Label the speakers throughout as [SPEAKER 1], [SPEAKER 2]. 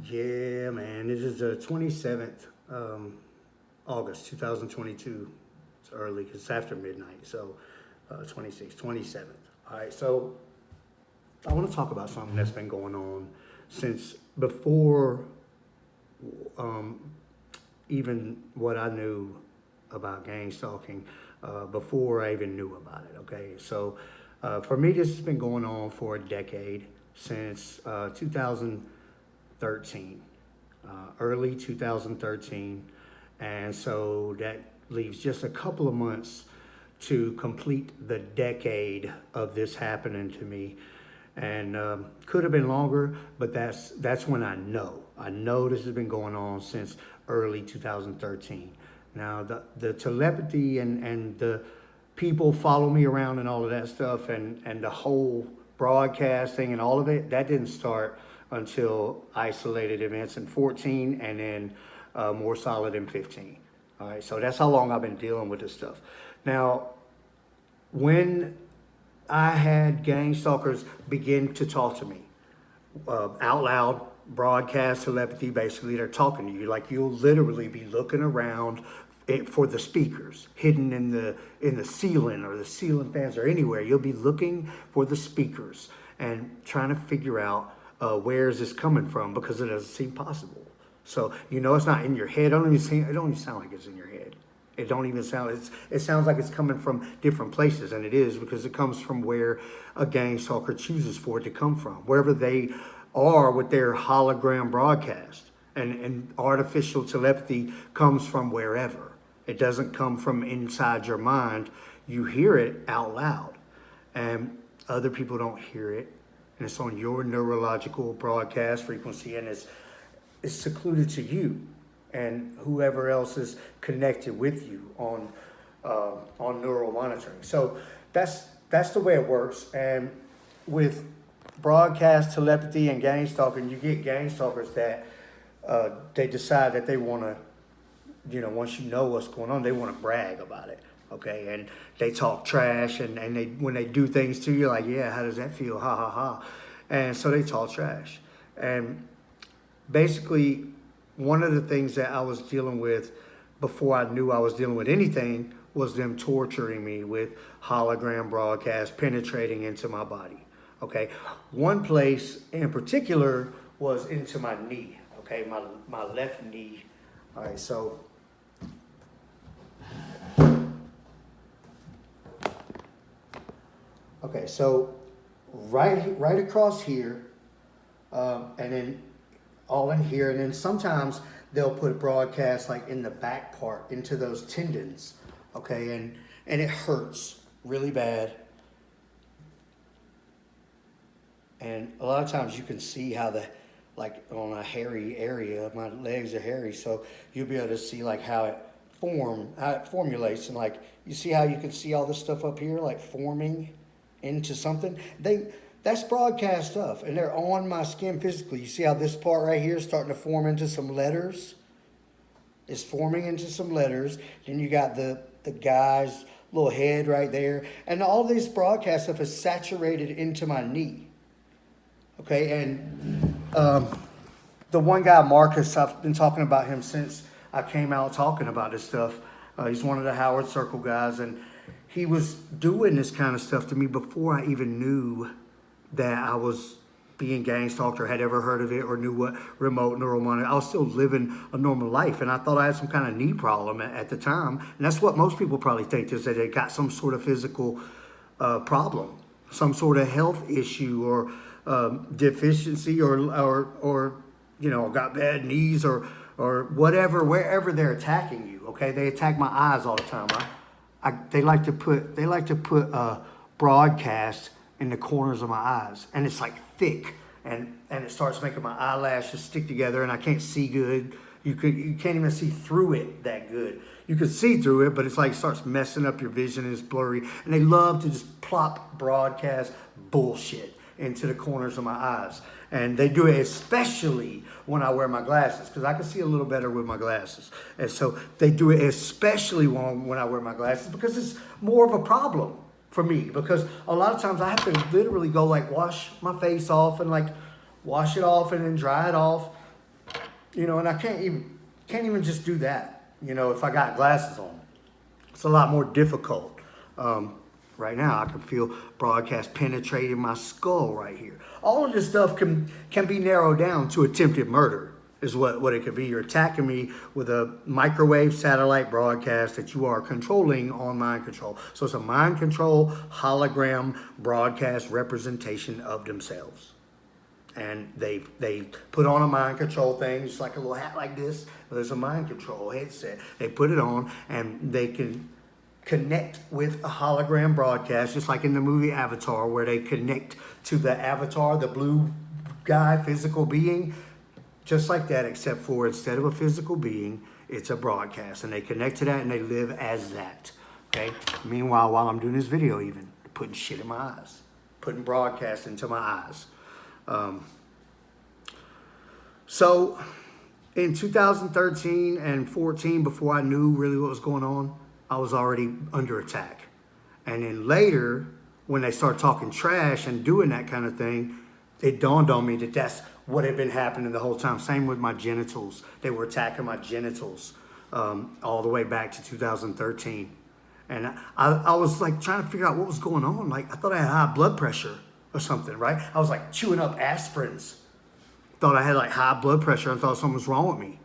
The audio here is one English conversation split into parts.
[SPEAKER 1] Yeah, man. This is the 27th, August 2022. It's early 'cause it's after midnight. So 26th, 27th. All right. So I want to talk about something that's been going on since before um, even what I knew about gang stalking, before I even knew about it. Okay. So for me, this has been going on for a decade since 2013, early 2013. And so that leaves just a couple of months to complete the decade of this happening to me. And could have been longer, but that's when I know. I know this has been going on since early 2013. Now, the telepathy and the people follow me around and all of that stuff, and the whole broadcasting and all of it, that didn't start until isolated events in 14, and then more solid in 15. All right, so that's how long I've been dealing with this stuff. Now, when I had gang stalkers begin to talk to me out loud, broadcast telepathy. Basically, they're talking to you. Like, you'll literally be looking around for the speakers hidden in the ceiling or the ceiling fans or anywhere. You'll be looking for the speakers and trying to figure out where is this coming from, because it doesn't seem possible. So it's not in your head. It don't even sound like it's in your head. It don't even sound. It sounds like it's coming from different places, and it is, because it comes from where a gang stalker chooses for it to come from, wherever they are with their hologram broadcast. And artificial telepathy comes from wherever. It doesn't come from inside your mind. You hear it out loud, and other people don't hear it, and it's on your neurological broadcast frequency, and it's secluded to you and whoever else is connected with you on neural monitoring. So that's the way it works. And with broadcast telepathy and gang stalking, you get gang stalkers that they decide that they want to, once you know what's going on, they want to brag about it. Okay, and they talk trash, and they, when they do things to you, like, yeah, how does that feel? Ha ha ha. And so they talk trash. And basically, one of the things that I was dealing with before I knew I was dealing with anything was them torturing me with hologram broadcasts penetrating into my body. Okay, one place in particular was into my knee. Okay, my left knee. All right, so right across here, and then all in here, and then sometimes they'll put broadcasts like in the back part into those tendons, okay, and it hurts really bad, and a lot of times you can see how like on a hairy area, my legs are hairy, so you'll be able to see like how it formulates, and like you see how you can see all this stuff up here like forming into something. That's broadcast stuff, and they're on my skin physically. You see how this part right here is starting to form into some letters? It's forming into some letters. Then you got the guy's little head right there. And all this broadcast stuff is saturated into my knee. Okay, and the one guy, Marcus, I've been talking about him since I came out talking about this stuff. He's one of the Howard Circle guys, and he was doing this kind of stuff to me before I even knew that I was being gang stalked or had ever heard of it or knew what remote neural monitoring. I was still living a normal life, and I thought I had some kind of knee problem at the time. And that's what most people probably think, is that they got some sort of physical problem, some sort of health issue or deficiency or got bad knees or whatever, wherever they're attacking you. Okay, they attack my eyes all the time. They like to put broadcast in the corners of my eyes, and it's like thick, and it starts making my eyelashes stick together, and I can't see good. You can't even see through it that good. You can see through it, but it's like it starts messing up your vision, and it's blurry. And they love to just plop broadcast bullshit into the corners of my eyes. And they do it especially when I wear my glasses, because I can see a little better with my glasses. And so they do it especially when I wear my glasses, because it's more of a problem for me, because a lot of times I have to literally go like wash my face off and like wash it off and then dry it off And I can't even just do that, if I got glasses on. It's a lot more difficult. Right now, I can feel broadcast penetrating my skull right here. All of this stuff can be narrowed down to attempted murder, is what it could be. You're attacking me with a microwave satellite broadcast that you are controlling on mind control. So it's a mind control hologram broadcast representation of themselves. And they put on a mind control thing, just like a little hat like this. There's a mind control headset. They put it on and they can connect with a hologram broadcast, just like in the movie Avatar, where they connect to the avatar, the blue guy, physical being, just like that, except for instead of a physical being, it's a broadcast. And they connect to that and they live as that, okay? Meanwhile, while I'm doing this video even, putting shit in my eyes, putting broadcast into my eyes. So in 2013 and 14, before I knew really what was going on, I was already under attack. And then later, when they start talking trash and doing that kind of thing, it dawned on me that that's what had been happening the whole time. Same with my genitals. They were attacking my genitals all the way back to 2013. And I was like trying to figure out what was going on. Like, I thought I had high blood pressure or something, right? I was like chewing up aspirins. Thought I had like high blood pressure and thought something was wrong with me.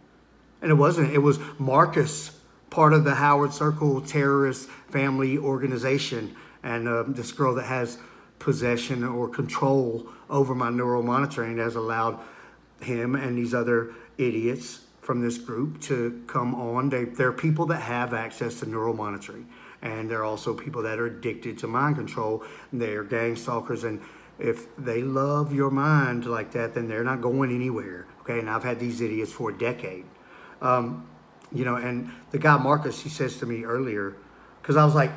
[SPEAKER 1] And it wasn't. It was Marcus, part of the Howard Circle terrorist family organization. And this girl that has possession or control over my neural monitoring has allowed him and these other idiots from this group to come on. They're people that have access to neural monitoring. And they're also people that are addicted to mind control. They're gang stalkers. And if they love your mind like that, then they're not going anywhere. Okay, and I've had these idiots for a decade. And the guy Marcus, he says to me earlier, because I was like,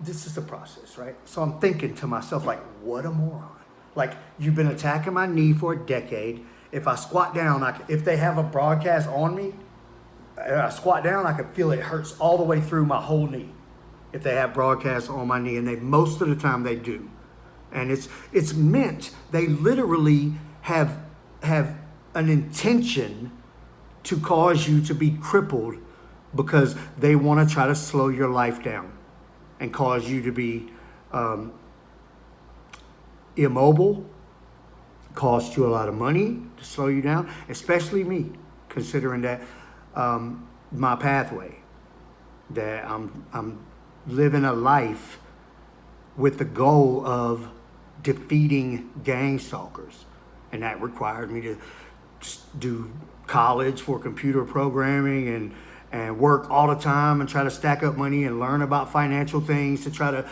[SPEAKER 1] this is the process, right? So I'm thinking to myself, like, what a moron. Like, you've been attacking my knee for a decade. If I squat down, if they have a broadcast on me, I squat down, I can feel it hurts all the way through my whole knee. If they have broadcasts on my knee, and most of the time they do. And it's meant, they literally have an intention to cause you to be crippled because they want to try to slow your life down and cause you to be immobile, cost you a lot of money to slow you down, especially me, considering that my pathway, that I'm living a life with the goal of defeating gang stalkers. And that required me to do college for computer programming and work all the time and try to stack up money and learn about financial things to try to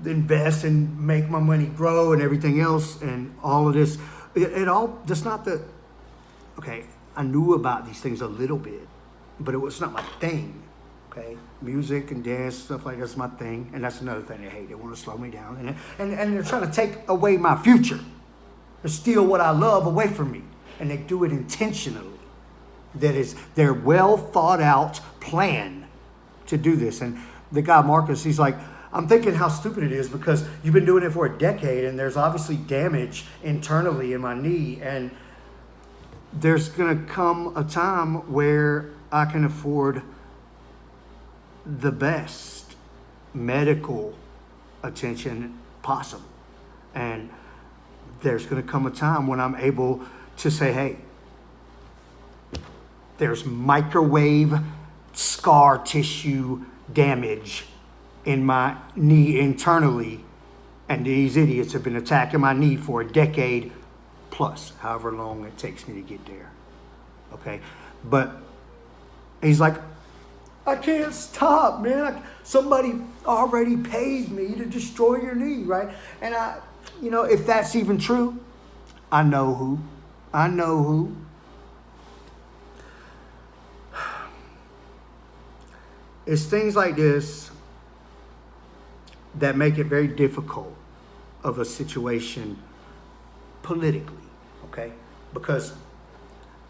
[SPEAKER 1] invest and make my money grow and everything else. And all of this, it all, that's not the, okay, I knew about these things a little bit, but it was not my thing. Okay, music and dance, stuff like that's my thing, and that's another thing they hate. They want to slow me down, and they're trying to take away my future, to steal what I love away from me, and they do it intentionally. That is their well thought out plan to do this. And the guy Marcus, he's like, I'm thinking how stupid it is because you've been doing it for a decade, and there's obviously damage internally in my knee, and there's gonna come a time where I can afford the best medical attention possible. And there's going to come a time when I'm able to say, hey, there's microwave scar tissue damage in my knee internally, and these idiots have been attacking my knee for a decade plus, however long it takes me to get there. Okay? But he's like, I can't stop, man. Somebody already paid me to destroy your knee, right? And if that's even true, I know who. It's things like this that make it very difficult of a situation politically, okay? Because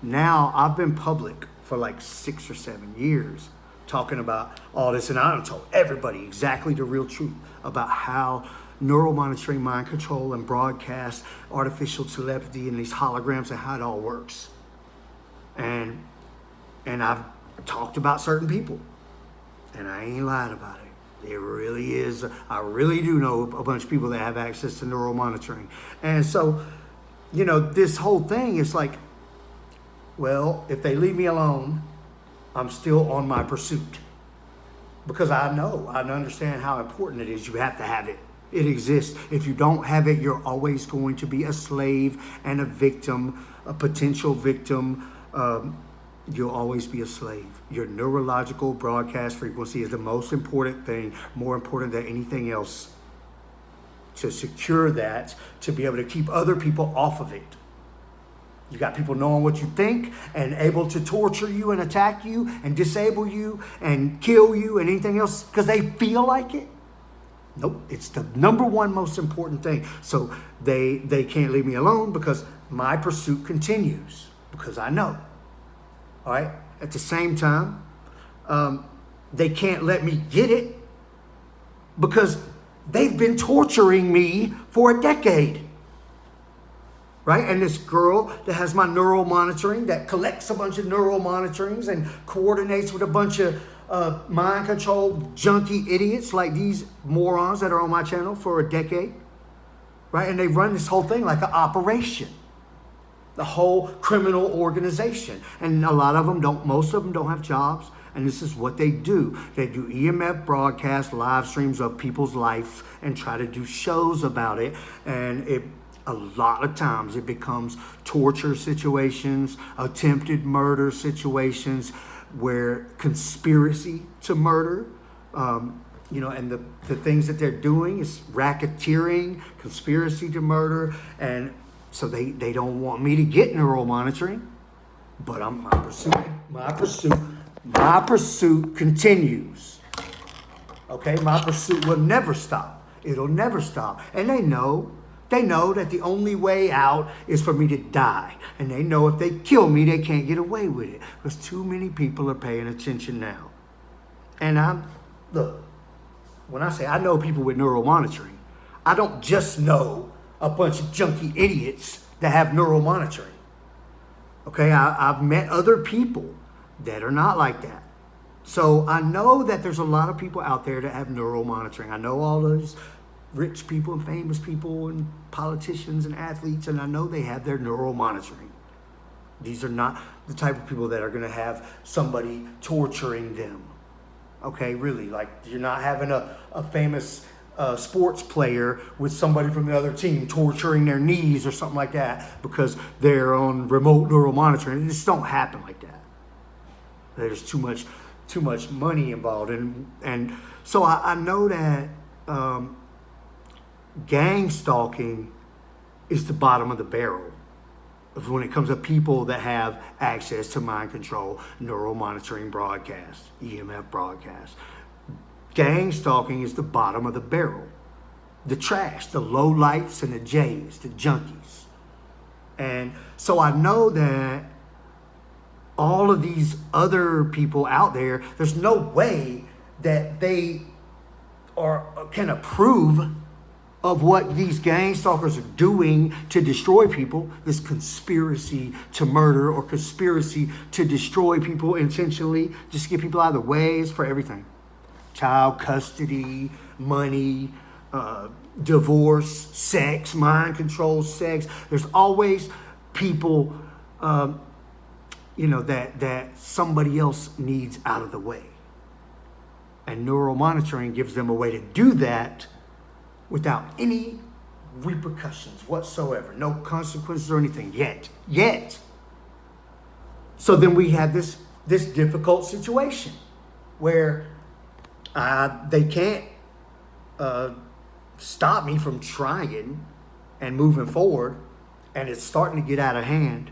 [SPEAKER 1] now I've been public for like 6 or 7 years talking about all this, and I done told everybody exactly the real truth about how neural monitoring, mind control, and broadcast, artificial telepathy, and these holograms and how it all works. And I've talked about certain people, and I ain't lied about it. It really is. I really do know a bunch of people that have access to neural monitoring. And so, this whole thing is like, well, if they leave me alone, I'm still on my pursuit. Because I understand how important it is. You have to have it. It exists. If you don't have it, you're always going to be a slave and a victim, a potential victim. You'll always be a slave. Your neurological broadcast frequency is the most important thing, more important than anything else. To secure that, to be able to keep other people off of it. You got people knowing what you think and able to torture you and attack you and disable you and kill you and anything else because they feel like it. Nope, it's the number one most important thing. So they can't leave me alone because my pursuit continues because I know. All right. At the same time, they can't let me get it because they've been torturing me for a decade. Right? And this girl that has my neural monitoring, that collects a bunch of neural monitorings and coordinates with a bunch of mind control junkie idiots like these morons that are on my channel for a decade. Right? And they run this whole thing like an operation. The whole criminal organization. And a lot of them most of them don't have jobs. And this is what they do. They do EMF broadcasts, live streams of people's life and try to do shows about it. And a lot of times it becomes torture situations, attempted murder situations, where conspiracy to murder, and the things that they're doing is racketeering, conspiracy to murder, and so they don't want me to get neural monitoring, but my pursuit continues. Okay, my pursuit will never stop. It'll never stop. And they know that the only way out is for me to die. And they know if they kill me, they can't get away with it. Because too many people are paying attention now. And look, when I say I know people with neural monitoring, I don't just know a bunch of junkie idiots that have neural monitoring. Okay, I've met other people that are not like that. So I know that there's a lot of people out there that have neural monitoring. I know all those rich people and famous people and politicians and athletes, and I know they have their neural monitoring. These are not the type of people that are going to have somebody torturing them. Okay, really, like you're not having a famous sports player with somebody from the other team torturing their knees or something like that because they're on remote neural monitoring. It just don't happen like that. There's too much money involved, and so I know that gang stalking is the bottom of the barrel when it comes to people that have access to mind control, neural monitoring broadcasts, EMF broadcasts. Gang stalking is the bottom of the barrel. The trash, the lowlifes and the J's, the junkies. And so I know that all of these other people out there, there's no way that they can approve of what these gang stalkers are doing to destroy people, this conspiracy to murder or conspiracy to destroy people intentionally, just to get people out of the way. It's for everything. Child custody, money, divorce, sex, mind control, sex. There's always people, that somebody else needs out of the way. And neural monitoring gives them a way to do that without any repercussions whatsoever. No consequences or anything yet. So then we have this difficult situation where they can't stop me from trying and moving forward, and it's starting to get out of hand.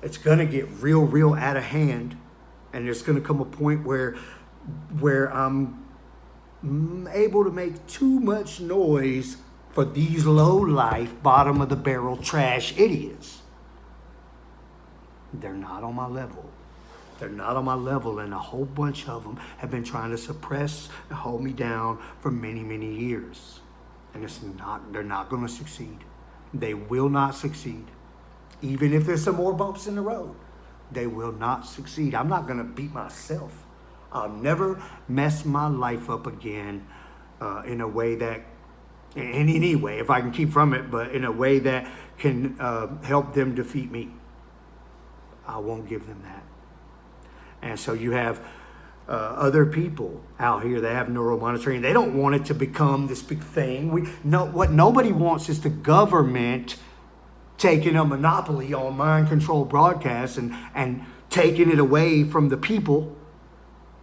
[SPEAKER 1] It's going to get real out of hand, and there's going to come a point where I'm able to make too much noise for these low-life, bottom-of-the-barrel trash idiots. They're not on my level. They're not on my level, and a whole bunch of them have been trying to suppress and hold me down for many, many years. And they're not going to succeed. They will not succeed. Even if there's some more bumps in the road. They will not succeed. I'm not going to beat myself. I'll never mess my life up again in a way that, in any way, if I can keep from it, but in a way that can help them defeat me. I won't give them that. And so you have other people out here that have neuromonitoring. They don't want it to become this big thing. What nobody wants is the government taking a monopoly on mind control broadcasts and taking it away from the people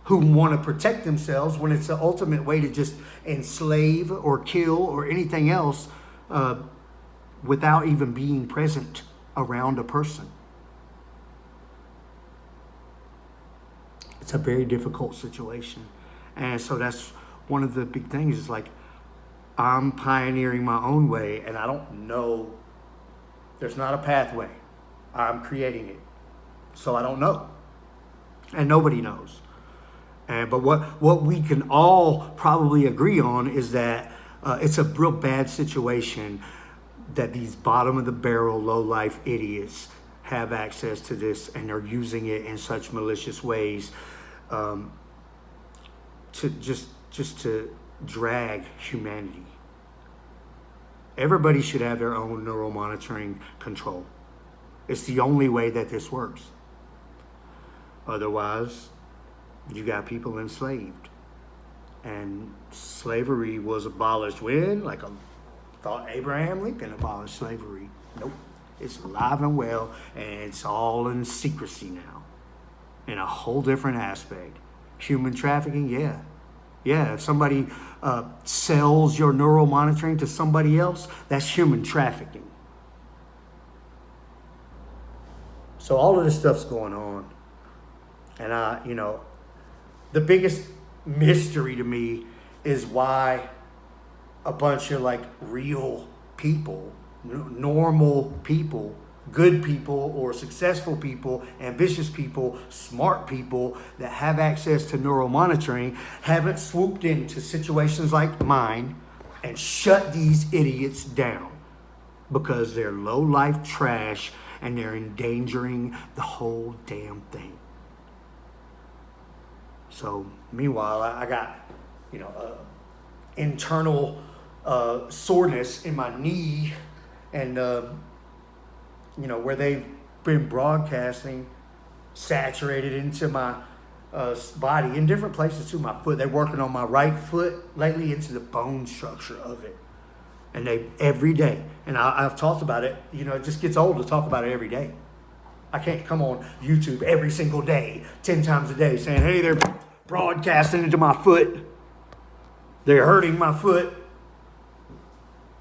[SPEAKER 1] who want to protect themselves, when it's the ultimate way to just enslave or kill or anything else without even being present around a person. It's a very difficult situation. And so that's one of the big things, is like, I'm pioneering my own way, and I don't know. There's not a pathway. I'm creating it. So I don't know. And nobody knows. But what we can all probably agree on is that it's a real bad situation that these bottom of the barrel, low life idiots have access to this, and are using it in such malicious ways to just to drag humanity. Everybody should have their own neuromonitoring control. It's the only way that this works. Otherwise, you got people enslaved. And slavery was abolished when? Like, I thought Abraham Lincoln abolished slavery. Nope. It's alive and well, and it's all in secrecy now, in a whole different aspect. Human trafficking, yeah. Yeah, if somebody sells your neuromonitoring to somebody else, that's human trafficking. So all of this stuff's going on. And the biggest mystery to me is why a bunch of like real people, normal people, good people or successful people, ambitious people, smart people that have access to neuromonitoring haven't swooped into situations like mine and shut these idiots down, because they're low-life trash and they're endangering the whole damn thing. So meanwhile, I got, internal soreness in my knee, and where they've been broadcasting saturated into my body in different places to my foot. They're working on my right foot lately, into the bone structure of it. And they, every day, and I've talked about it, it just gets old to talk about it every day. I can't come on YouTube every single day, 10 times a day, saying, hey, they're broadcasting into my foot. They're hurting my foot.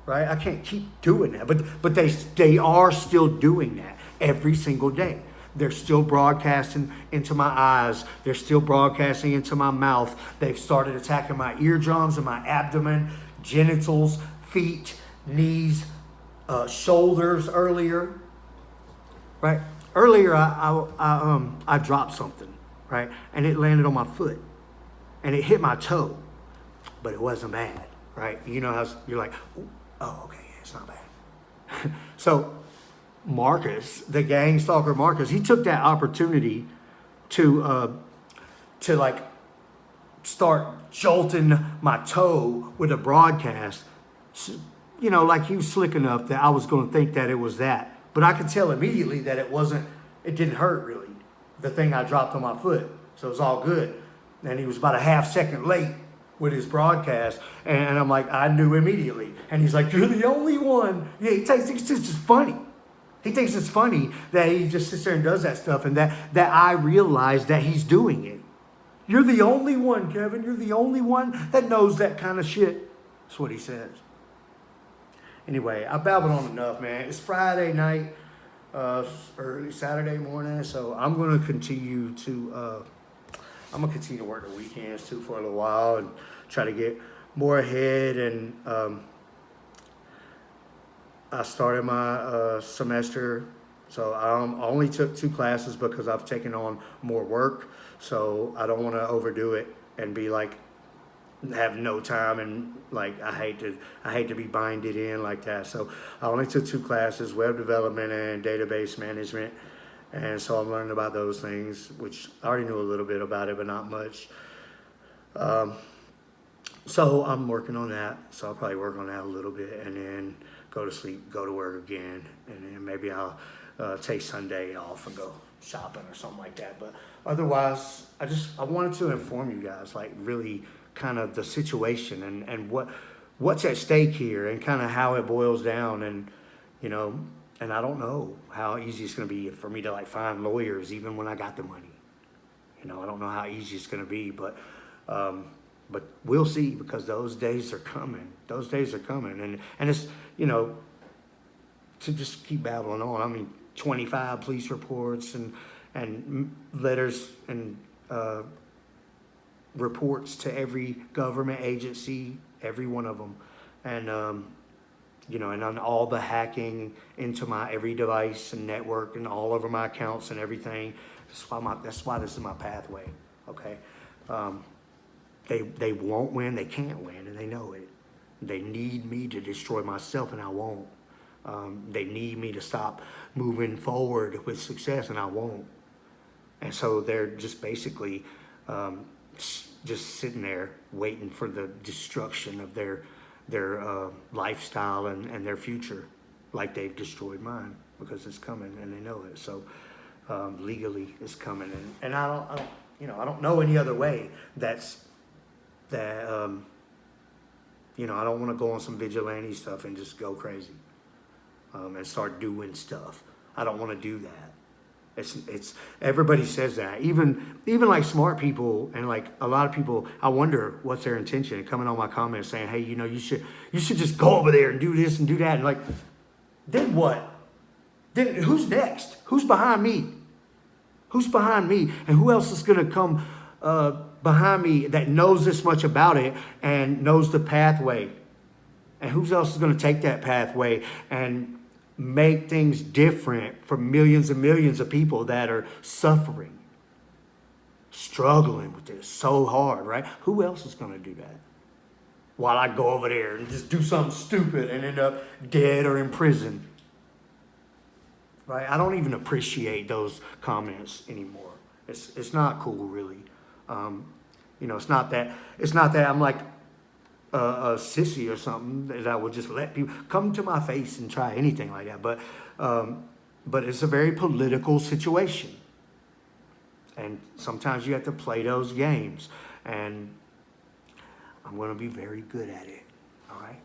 [SPEAKER 1] Right? I can't keep doing that. But they are still doing that every single day. They're still broadcasting into my eyes. They're still broadcasting into my mouth. They've started attacking my eardrums and my abdomen, genitals, feet, knees, shoulders earlier. Right? Earlier, I dropped something, right? And it landed on my foot. And it hit my toe. But it wasn't bad, right? You know how you're like, oh, okay, it's not bad. So Marcus, the gang stalker Marcus, he took that opportunity to like start jolting my toe with a broadcast. Like he was slick enough that I was going to think that it was that. But I could tell immediately that it didn't hurt really, the thing I dropped on my foot. So it was all good. And he was about a half second late with his broadcast, and I'm like, I knew immediately. And he's like, you're the only one. Yeah, he thinks it's just funny. He thinks it's funny that he just sits there and does that stuff, and that I realize that he's doing it. You're the only one, Kevin. You're the only one that knows that kind of shit. That's what he says. Anyway, I babbled on enough, man. It's Friday night, early Saturday morning, so I'm going to continue to work the weekends too for a little while and try to get more ahead. And I started my semester, so I only took 2 classes because I've taken on more work. So I don't want to overdo it and be like, have no time, and like I hate to be binded in like that. So I only took 2 classes, web development and database management. And so I'm learning about those things, which I already knew a little bit about it, but not much. So I'm working on that. So I'll probably work on that a little bit and then go to sleep, go to work again. And then maybe I'll take Sunday off and go shopping or something like that. But otherwise, I wanted to inform you guys, like really kind of the situation and what's at stake here and kind of how it boils down. And, you know, and I don't know how easy it's going to be for me to like find lawyers even when I got the money. You know, I don't know how easy it's going to be, but we'll see, because those days are coming. Those days are coming. And it's, you know, to just keep babbling on. I mean, 25 police reports and letters and reports to every government agency, every one of them. And, you know, and on all the hacking into my every device and network and all over my accounts and everything. That's why this is my pathway, okay? They won't win, they can't win, and they know it. They need me to destroy myself, and I won't. They need me to stop moving forward with success, and I won't. And so they're just basically just sitting there waiting for the destruction of their lifestyle and their future, like they've destroyed mine, because it's coming and they know it. So legally it's coming, and I don't know any other way you know, I don't want to go on some vigilante stuff and just go crazy and start doing stuff. I don't want to do that. It's everybody says that, even like smart people and like a lot of people. I wonder what's their intention, coming on my comments saying, hey, you know, you should just go over there and do this and do that, and like, then what? Then who's next? Who's behind me? Who's behind me? And who else is going to come behind me that knows this much about it and knows the pathway? And who else is going to take that pathway and make things different for millions and millions of people that are suffering, struggling with this so hard, right? Who else is going to do that? While I go over there and just do something stupid and end up dead or in prison. Right? I don't even appreciate those comments anymore. It's not cool, really. You know, it's not that I'm like a sissy or something that I would just let people come to my face and try anything like that. But it's a very political situation, and sometimes you have to play those games. And I'm going to be very good at it. All right.